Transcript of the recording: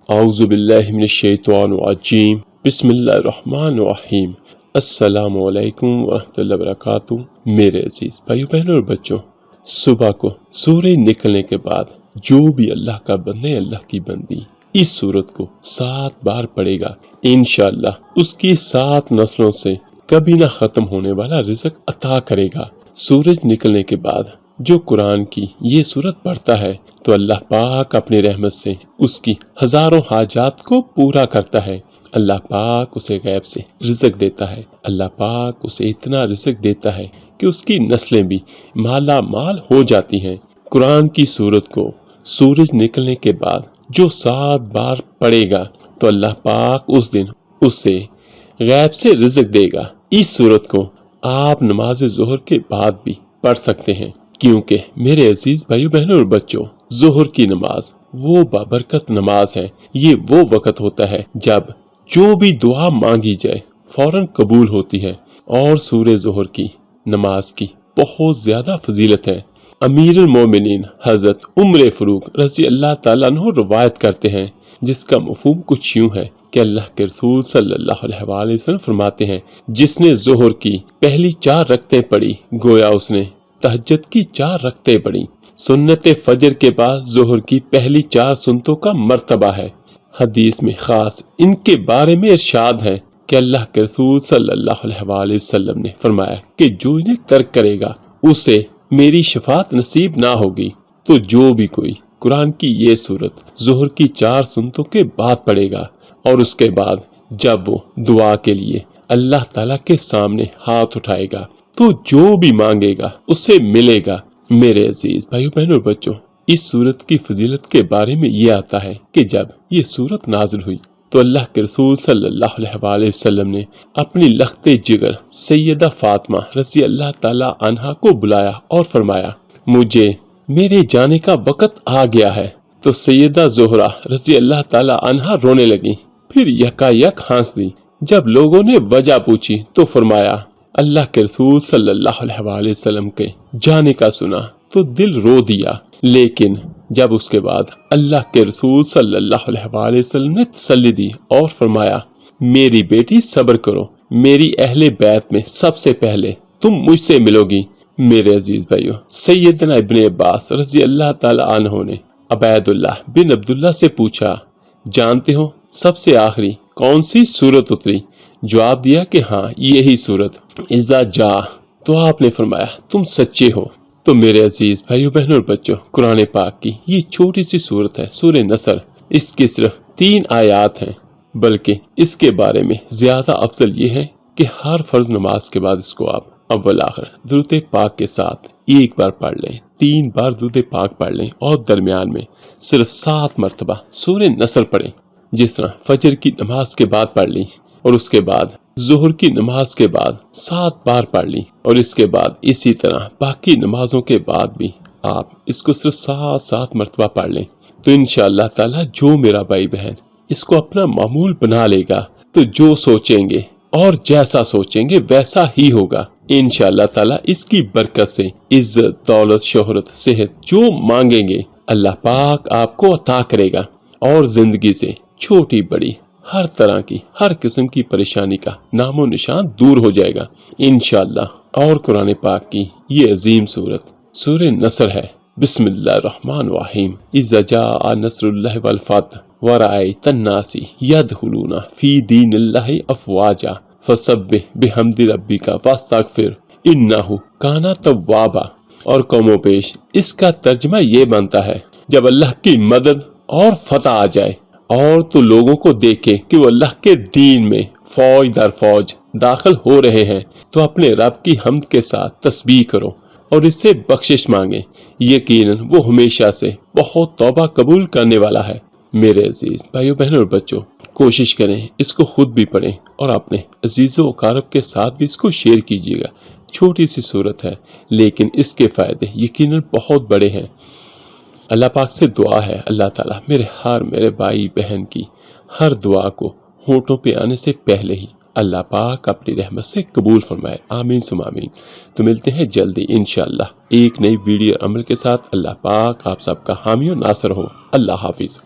اعوذ باللہ من الشیطان الرجیم بسم اللہ الرحمن الرحیم السلام علیکم ورحمۃ اللہ وبرکاتہ۔ میرے عزیز بھائیو بہنوں اور بچوں، صبح کو سورج نکلنے کے بعد جو بھی اللہ کا بندے اللہ کی بندی اس سورت کو 7 بار پڑھے گا، انشاءاللہ اس کی 7 نسلوں سے کبھی نہ ختم ہونے والا رزق عطا کرے گا۔ سورج نکلنے کے بعد جو قرآن کی یہ سورت پڑھتا ہے تو اللہ پاک اپنی رحمت سے اس کی ہزاروں حاجات کو پورا کرتا ہے۔ اللہ پاک اسے غیب سے رزق دیتا ہے، اللہ پاک اسے اتنا رزق دیتا ہے کہ اس کی نسلیں بھی مالا مال ہو جاتی ہیں۔ قرآن کی سورت کو سورج نکلنے کے بعد جو 7 بار پڑھے گا تو اللہ پاک اس دن اس سے غیب سے رزق دے گا۔ اس سورت کو آپ نماز ظہر کے بعد بھی پڑھ سکتے ہیں، کیونکہ میرے عزیز بھائیو بہنوں اور بچوں، ظہر کی نماز وہ بابرکت نماز ہے۔ یہ وہ وقت ہوتا ہے جب جو بھی دعا مانگی جائے فوراً قبول ہوتی ہے، اور سورہ ظہر کی نماز کی بہت زیادہ فضیلت ہے۔ امیر المومنین حضرت عمر فاروق رضی اللہ تعالیٰ عنہ روایت کرتے ہیں، جس کا مفہوم کچھ یوں ہے کہ اللہ کے رسول صلی اللہ علیہ وآلہ وسلم فرماتے ہیں، جس نے ظہر کی پہلی 4 رکعتیں پڑھی گویا اس نے تہجد کی 4 رکعتیں پڑھی۔ سنت فجر کے بعد ظہر کی پہلی 4 سنتوں کا مرتبہ ہے۔ حدیث میں خاص ان کے بارے میں ارشاد ہے کہ اللہ کے رسول صلی اللہ علیہ وآلہ وسلم نے فرمایا کہ جو انہیں ترک کرے گا اسے میری شفاعت نصیب نہ ہوگی۔ تو جو بھی کوئی قرآن کی یہ سورت ظہر کی 4 سنتوں کے بعد پڑھے گا اور اس کے بعد جب وہ دعا کے لیے اللہ تعالیٰ کے سامنے ہاتھ اٹھائے گا تو جو بھی مانگے گا اسے ملے گا۔ میرے عزیز بھائیو بہنوں اور بچوں، اس سورت کی فضیلت کے بارے میں یہ آتا ہے کہ جب یہ سورت نازل ہوئی تو اللہ کے رسول صلی اللہ علیہ وآلہ وسلم نے اپنی لخت جگر سیدہ فاطمہ رضی اللہ تعالی عنہا کو بلایا اور فرمایا، مجھے میرے جانے کا وقت آ گیا ہے۔ تو سیدہ زہرا رضی اللہ تعالی عنہا رونے لگی، پھر یکا یک ہنس دی۔ جب لوگوں نے وجہ پوچھی تو فرمایا، اللہ کے رسول صلی اللہ علیہ وآلہ وسلم کے جانے کا سنا تو دل رو دیا۔ لیکن جب اس کے بعد اللہ کے رسول صلی اللہ علیہ وآلہ وسلم نے تسلی دی اور فرمایا، میری بیٹی صبر کرو، میری اہل بیت میں سب سے پہلے تم مجھ سے ملو گی۔ میرے عزیز بھائیو، سیدنا ابن عباس رضی اللہ تعالی عنہ نے عبید اللہ بن عبداللہ سے پوچھا، جانتے ہو سب سے آخری کون سی سورت اتری؟ جواب دیا کہ ہاں یہی سورت اذا جاء۔ تو آپ نے فرمایا تم سچے ہو۔ تو میرے عزیز بھائیو بہنوں اور بچوں، قرآن پاک کی یہ چھوٹی سی سورت ہے سورہ نصر، اس کی صرف 3 آیات ہیں، بلکہ اس کے بارے میں زیادہ افضل یہ ہے کہ ہر فرض نماز کے بعد اس کو آپ اول آخر درود پاک کے ساتھ 1 بار پڑھ لیں، 3 بار درود پاک پڑھ لیں، اور درمیان میں صرف 7 مرتبہ سورہ نصر پڑھیں، جس طرح فجر کی نماز کے بعد پڑھ لی اور اس کے بعد ظہر کی نماز کے بعد 7 بار پڑھ لی، اور اس کے بعد اسی طرح باقی نمازوں کے بعد بھی آپ اس کو صرف 7 مرتبہ پڑھ لیں، تو انشاءاللہ تعالی جو میرا بھائی بہن اس کو اپنا معمول بنا لے گا تو جو سوچیں گے اور جیسا سوچیں گے ویسا ہی ہوگا۔ انشاءاللہ تعالی اس کی برکت سے عزت، دولت، شہرت، صحت جو مانگیں گے اللہ پاک آپ کو عطا کرے گا، اور زندگی سے چھوٹی بڑی ہر طرح کی ہر قسم کی پریشانی کا نام و نشان دور ہو جائے گا انشاءاللہ۔ اور قرآن پاک کی یہ عظیم سورت سورہ نصر ہے۔ بسم اللہ الرحمن الرحیم، اذا جاء نصر اللہ والفتح ورأیت الناس یدخلون فی دین اللہ افواجا فسبح بحمد ربک واستغفر انہ کان توابا۔ اور قوموں پیش اس کا ترجمہ یہ بنتا ہے، جب اللہ کی مدد اور فتح آ جائے اور تو لوگوں کو دیکھے کہ وہ اللہ کے دین میں فوج در فوج داخل ہو رہے ہیں تو اپنے رب کی حمد کے ساتھ تسبیح کرو اور اس سے بخشش مانگے، یقیناً وہ ہمیشہ سے بہت توبہ قبول کرنے والا ہے۔ میرے عزیز بھائیو بہنوں اور بچوں، کوشش کریں اس کو خود بھی پڑھیں اور اپنے عزیز و اقارب کے ساتھ بھی اس کو شیئر کیجیے گا۔ چھوٹی سی صورت ہے لیکن اس کے فائدے یقیناً بہت بڑے ہیں۔ اللہ پاک سے دعا ہے اللہ تعالیٰ میرے بھائی بہن کی ہر دعا کو ہونٹوں پہ آنے سے پہلے ہی اللہ پاک اپنی رحمت سے قبول فرمائے، آمین ثم آمین۔ تو ملتے ہیں جلدی انشاءاللہ ایک نئی ویڈیو عمل کے ساتھ۔ اللہ پاک آپ سب کا حامی و ناصر ہو۔ اللہ حافظ۔